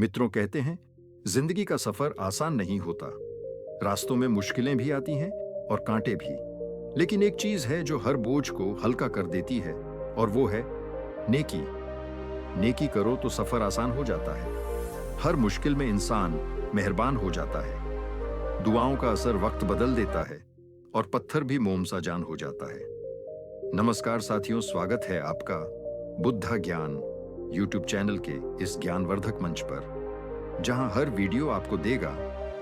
मित्रों कहते हैं, जिंदगी का सफर आसान नहीं होता। रास्तों में मुश्किलें भी आती हैं और कांटे भी। लेकिन एक चीज है जो हर बोझ को हल्का कर देती है, और वो है नेकी। नेकी करो तो सफर आसान हो जाता है। हर मुश्किल में इंसान मेहरबान हो जाता है। दुआओं का असर वक्त बदल देता है और पत्थर भी मोम सा जान हो जाता है। नमस्कार साथियों, स्वागत है आपका बुद्धा ज्ञान यूट्यूब चैनल के इस ज्ञानवर्धक मंच पर, जहां हर वीडियो आपको देगा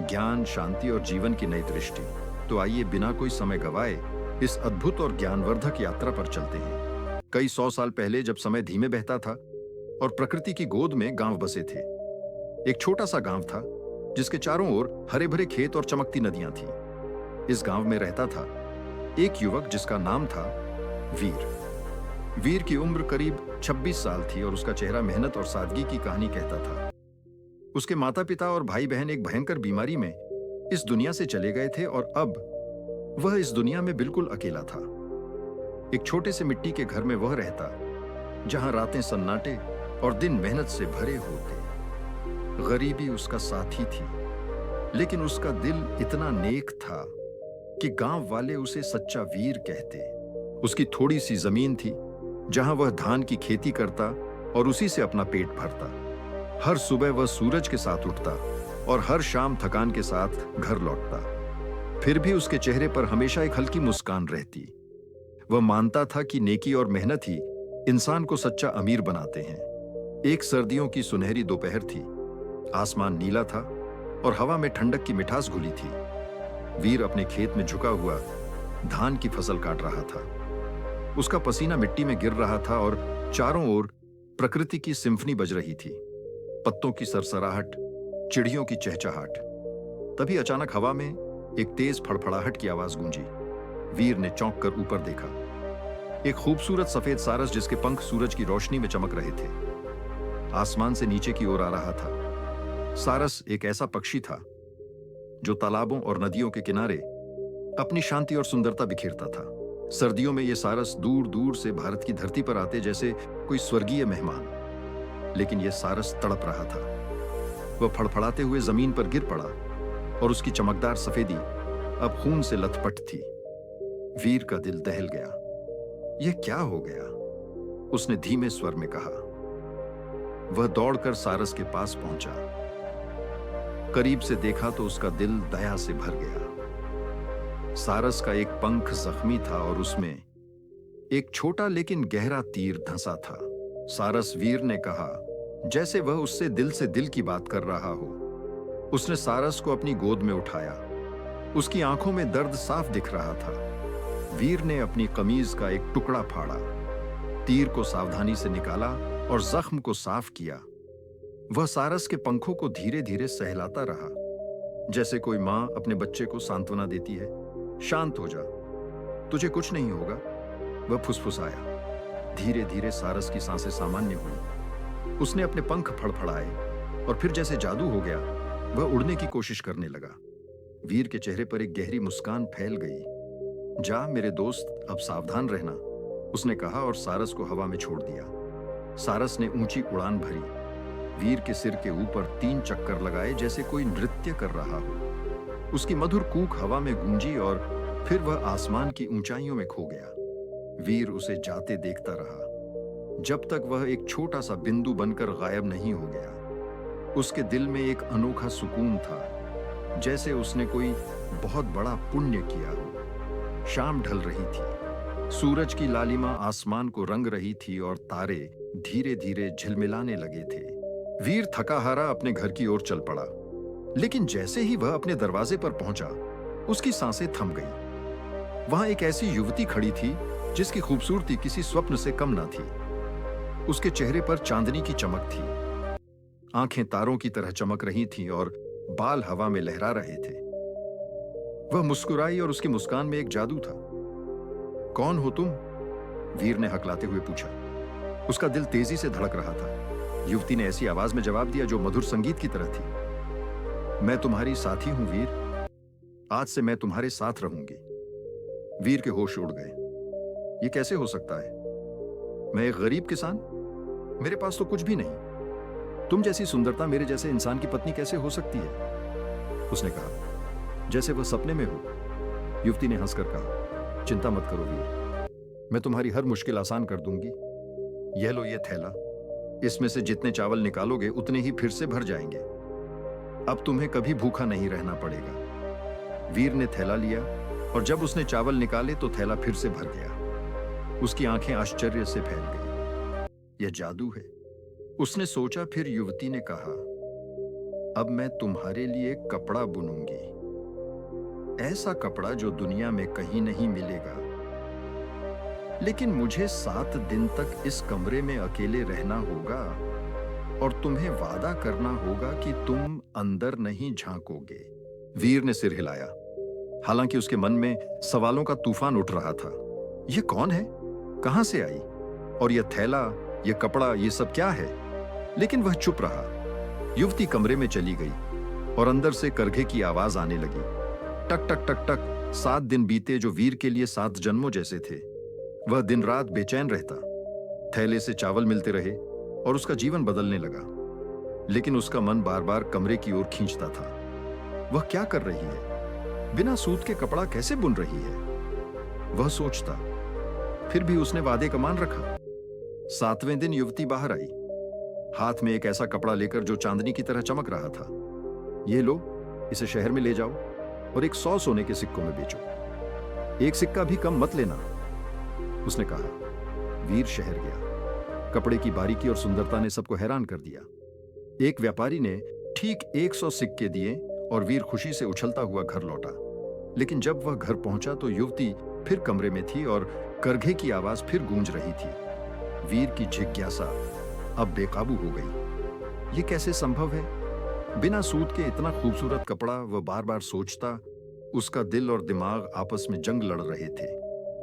ज्ञान, शांति और जीवन की नई दृष्टि। तो आइए बिना कोई समय गवाए इस अद्भुत और ज्ञानवर्धक यात्रा पर चलते हैं। कई 100 साल पहले जब समय धीमे बहता था और प्रकृति की गोद में गांव बसे थे। एक छोटा सा गांव था जिसके चारों ओर हरे भरे खेत और चमकती नदियां थीं। इस गांव में रहता था एक युवक जिसका नाम था वीर। वीर की उम्र करीब 26 साल थी और उसका चेहरा मेहनत और सादगी की कहानी कहता था। उसके माता पिता और भाई बहन एक भयंकर बीमारी में इस दुनिया से चले गए थे और अब वह इस दुनिया में बिल्कुल अकेला था। एक छोटे से मिट्टी के घर में वह रहता, जहां रातें सन्नाटे और दिन मेहनत से भरे होते। गरीबी उसका साथी थी, लेकिन उसका दिल इतना नेक था कि गांव वाले उसे सच्चा वीर कहते। उसकी थोड़ी सी जमीन थी जहां वह धान की खेती करता और उसी से अपना पेट भरता। हर सुबह वह सूरज के साथ उठता और हर शाम थकान के साथ घर लौटता। फिर भी उसके चेहरे पर हमेशा एक हल्की मुस्कान रहती। वह मानता था कि नेकी और मेहनत ही इंसान को सच्चा अमीर बनाते हैं। एक सर्दियों की सुनहरी दोपहर थी। आसमान नीला था और हवा में ठंडक की मिठास घुली थी। वीर अपने खेत में झुका हुआ धान की फसल काट रहा था। उसका पसीना मिट्टी में गिर रहा था और चारों ओर प्रकृति की सिम्फनी बज रही थी। पत्तों की सरसराहट, चिड़ियों की चहचहाट। तभी अचानक हवा में एक तेज फड़फड़ाहट की आवाज गूंजी। वीर ने चौंक कर ऊपर देखा। एक खूबसूरत सफेद सारस जिसके पंख सूरज की रोशनी में चमक रहे थे, आसमान से नीचे की ओर आ रहा था। सारस एक ऐसा पक्षी था जो तालाबों और नदियों के किनारे अपनी शांति और सुंदरता बिखेरता था। सर्दियों में ये सारस दूर दूर से भारत की धरती पर आते जैसे कोई स्वर्गीय मेहमान। लेकिन यह सारस तड़प रहा था। वह फड़फड़ाते हुए जमीन पर गिर पड़ा और उसकी चमकदार सफेदी अब खून से लथपथ थी। वीर का दिल दहल गया। यह क्या हो गया? उसने धीमे स्वर में कहा। वह दौड़कर सारस के पास पहुंचा। करीब से देखा तो उसका दिल दया से भर गया। सारस का एक पंख जख्मी था और उसमें एक छोटा लेकिन गहरा तीर धंसा था। सारस, वीर ने कहा, जैसे वह उससे दिल की बात कर रहा हो। उसने सारस को अपनी गोद में उठाया। उसकी आंखों में दर्द साफ दिख रहा था। वीर ने अपनी कमीज का एक टुकड़ा फाड़ा, तीर को सावधानी से निकाला और जख्म को साफ किया। वह सारस के पंखों को धीरे धीरे सहलाता रहा, जैसे कोई मां अपने बच्चे को सांत्वना देती है। शांत हो जा, तुझे कुछ नहीं होगा, वह फुसफुसाया। धीरे धीरे सारस की सांसें सामान्य हुई। उसने अपने पंख फड़फड़ाए और फिर जैसे जादू हो गया, वह उड़ने की कोशिश करने लगा। वीर के चेहरे पर एक गहरी मुस्कान फैल गई। जा मेरे दोस्त, अब सावधान रहना, उसने कहा और सारस को हवा में छोड़ दिया। सारस ने ऊंची उड़ान भरी। वीर के सिर के ऊपर 3 चक्कर लगाए जैसे कोई नृत्य कर रहा हो। उसकी मधुर कूक हवा में गूंजी और फिर वह आसमान की ऊंचाइयों में खो गया। वीर उसे जाते देखता रहा जब तक वह एक छोटा सा बिंदु बनकर गायब नहीं हो गया। उसके दिल में एक अनोखा सुकून था, जैसे उसने कोई बहुत बड़ा पुण्य किया हो। शाम ढल रही थी। सूरज की लालिमा आसमान को रंग रही थी और तारे धीरे धीरे झिलमिलाने लगे थे। वीर थका हारा अपने घर की ओर चल पड़ा, लेकिन जैसे ही वह अपने दरवाजे पर पहुंचा, उसकी सांसें थम गईं। वहां एक ऐसी युवती खड़ी थी जिसकी खूबसूरती किसी स्वप्न से कम ना थी। उसके चेहरे पर चांदनी की चमक थी, आंखें तारों की तरह चमक रही थीं और बाल हवा में लहरा रहे थे। वह मुस्कुराई और उसकी मुस्कान में एक जादू था। कौन हो तुम? वीर ने हकलाते हुए पूछा। उसका दिल तेजी से धड़क रहा था। युवती ने ऐसी आवाज में जवाब दिया जो मधुर संगीत की तरह थी। मैं तुम्हारी साथी हूं वीर, आज से मैं तुम्हारे साथ रहूंगी। वीर के होश उड़ गए। ये कैसे हो सकता है? मैं एक गरीब किसान, मेरे पास तो कुछ भी नहीं। तुम जैसी सुंदरता मेरे जैसे इंसान की पत्नी कैसे हो सकती है? उसने कहा, जैसे वह सपने में हो। युवती ने हंसकर कहा, चिंता मत करो वीर, मैं तुम्हारी हर मुश्किल आसान कर दूंगी। यह लो ये थैला, इसमें से जितने चावल निकालोगे उतने ही फिर से भर जाएंगे। अब तुम्हें कभी भूखा नहीं रहना पड़ेगा। वीर ने थैला लिया और जब उसने चावल निकाले तो थैला फिर से भर गया। उसकी आंखें आश्चर्य से फैल गई। यह जादू है, उसने सोचा। फिर युवती ने कहा, अब मैं तुम्हारे लिए कपड़ा बुनूंगी, ऐसा कपड़ा जो दुनिया में कहीं नहीं मिलेगा। लेकिन मुझे 7 दिन तक इस कमरे में अकेले रहना होगा और तुम्हें वादा करना होगा कि तुम अंदर नहीं झांकोगे। वीर ने सिर हिलाया, हालांकि उसके मन में सवालों का तूफान उठ रहा था। यह कौन है, कहां से आई, और यह थैला, यह कपड़ा, यह सब क्या है? लेकिन वह चुप रहा। युवती कमरे में चली गई और अंदर से करघे की आवाज आने लगी। टक टक टक टक। 7 दिन बीते जो वीर के लिए 7 जन्मों जैसे थे। वह दिन रात बेचैन रहता। थैले से चावल मिलते रहे और उसका जीवन बदलने लगा। लेकिन उसका मन बार बार कमरे की ओर खींचता था। वह क्या कर रही है? बिना सूत के कपड़ा कैसे बुन रही है? वह सोचता। फिर भी उसने वादे का मान रखा। 7वें दिन युवती बाहर आई, हाथ में एक ऐसा कपड़ा लेकर जो चांदनी की तरह चमक रहा था। ये लो, इसे शहर में ले जाओ और एक 100 सोने के सिक्कों में बेचो। एक सिक्का भी कम मत लेना, उसने कहा। वीर शहर गया। कपड़े की बारीकी और सुंदरता ने सबको हैरान कर दिया। एक व्यापारी ने ठीक 100 सिक्के दिए और वीर खुशी से उछलता हुआ घर लौटा। लेकिन जब वह घर पहुंचा तो युवती फिर कमरे में थी और करघे की आवाज फिर गूंज रही थी। वीर की जिज्ञासा अब बेकाबू हो गई। ये कैसे संभव है? बिना सूत के इतना खूबसूरत कपड़ा, वह बार बार सोचता। उसका दिल और दिमाग आपस में जंग लड़ रहे थे।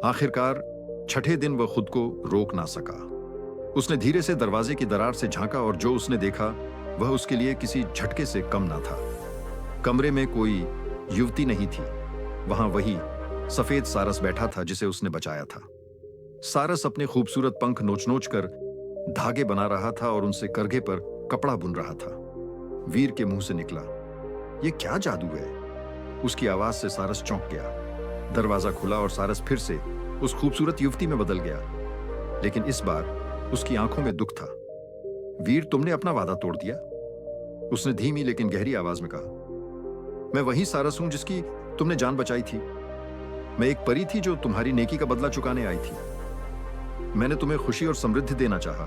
आखिरकार 6ठे दिन वह खुद को रोक ना सका। उसने धीरे से दरवाजे की दरार से झांका और जो उसने देखा वह उसके लिए किसी झटके से कम ना था। कमरे में कोई युवती नहीं थी। वहां वही सफेद सारस बैठा था जिसे उसने बचाया था। सारस अपने खूबसूरत पंख नोच नोच कर धागे बना रहा था और उनसे करघे पर कपड़ा बुन रहा था। वीर के मुंह से निकला, यह क्या जादू है? उसकी आवाज से सारस चौंक गया। दरवाजा खुला और सारस फिर से उस खूबसूरत युवती में बदल गया। लेकिन इस बार उसकी आंखों में दुख था। वीर, तुमने अपना वादा तोड़ दिया, उसने धीमी लेकिन गहरी आवाज में कहा। मैं वही सारस हूं जिसकी तुमने जान बचाई थी। मैं एक परी थी जो तुम्हारी नेकी का बदला चुकाने आई थी। मैंने तुम्हें खुशी और समृद्धि देना चाहा,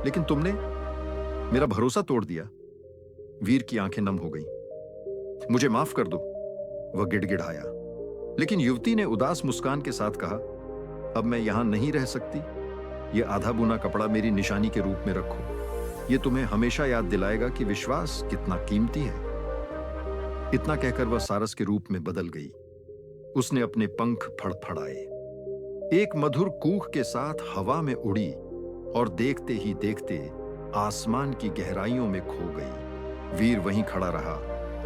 लेकिन तुमने मेरा भरोसा तोड़ दिया। वीर की आंखें नम हो गईं। मुझे माफ कर दो, वह गिड़गिड़ाया। लेकिन युवती ने उदास मुस्कान के साथ कहा, अब मैं यहां नहीं रह सकती। यह आधा बुना कपड़ा मेरी निशानी के रूप में रखो। यह तुम्हें हमेशा याद दिलाएगा कि विश्वास कितना कीमती है। इतना कहकर वह सारस के रूप में बदल गई। उसने अपने पंख फड़फड़ाए, एक मधुर कूक के साथ हवा में उड़ी और देखते ही देखते आसमान की गहराइयों में खो गई। वीर वहीं खड़ा रहा,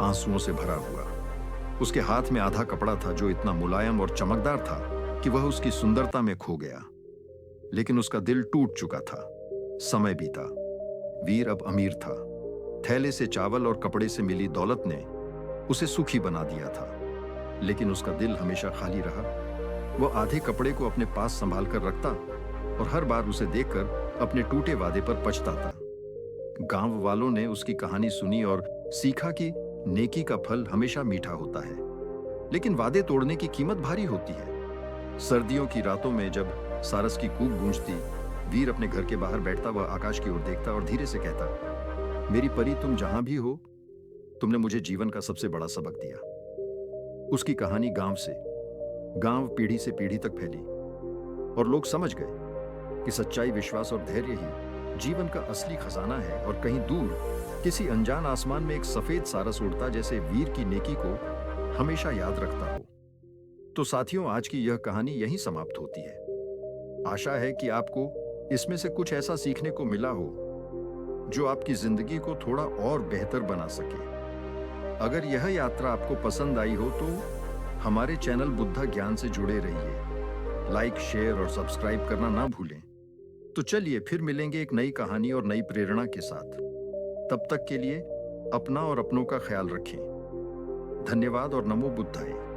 आंसुओं से भरा हुआ। उसके हाथ में आधा कपड़ा था जो इतना मुलायम और चमकदार था कि वह उसकी सुंदरता में खो गया। लेकिन उसका दिल टूट चुका था। समय बीता। वीर अब अमीर था। थैले से चावल और कपड़े से मिली दौलत ने उसे सुखी बना दिया था। लेकिन उसका दिल हमेशा खाली रहा। वह आधे कपड़े को अपने पास संभाल कर रखता और हर बार उसे देखकर अपने टूटे वादे पर पछताता। गांव वालों ने उसकी कहानी सुनी और सीखा कि नेकी का फल हमेशा मीठा होता है, लेकिन वादे तोड़ने की कीमत भारी होती है। सर्दियों की रातों में जब सारस की कूक गूंजती, वीर अपने घर के बाहर बैठता, वह आकाश की ओर देखता और धीरे से कहता, मेरी परी, तुम जहां भी हो, तुमने मुझे जीवन का सबसे बड़ा सबक दिया। उसकी कहानी गांव पीढ़ी से पीढ़ी तक फैली और लोग समझ गए कि सच्चाई, विश्वास और धैर्य ही जीवन का असली खजाना है। और कहीं दूर किसी अनजान आसमान में एक सफेद सारस उड़ता, जैसे वीर की नेकी को हमेशा याद रखता हो। तो साथियों, आज की यह कहानी यहीं समाप्त होती है। आशा है कि आपको इसमें से कुछ ऐसा सीखने को मिला हो जो आपकी जिंदगी को थोड़ा और बेहतर बना सके। अगर यह यात्रा आपको पसंद आई हो तो हमारे चैनल बुद्धा ज्ञान से जुड़े रहिए। लाइक, शेयर और सब्सक्राइब करना ना भूलें। तो चलिए फिर मिलेंगे एक नई कहानी और नई प्रेरणा के साथ। तब तक के लिए अपना और अपनों का ख्याल रखें। धन्यवाद और नमो बुद्धाय।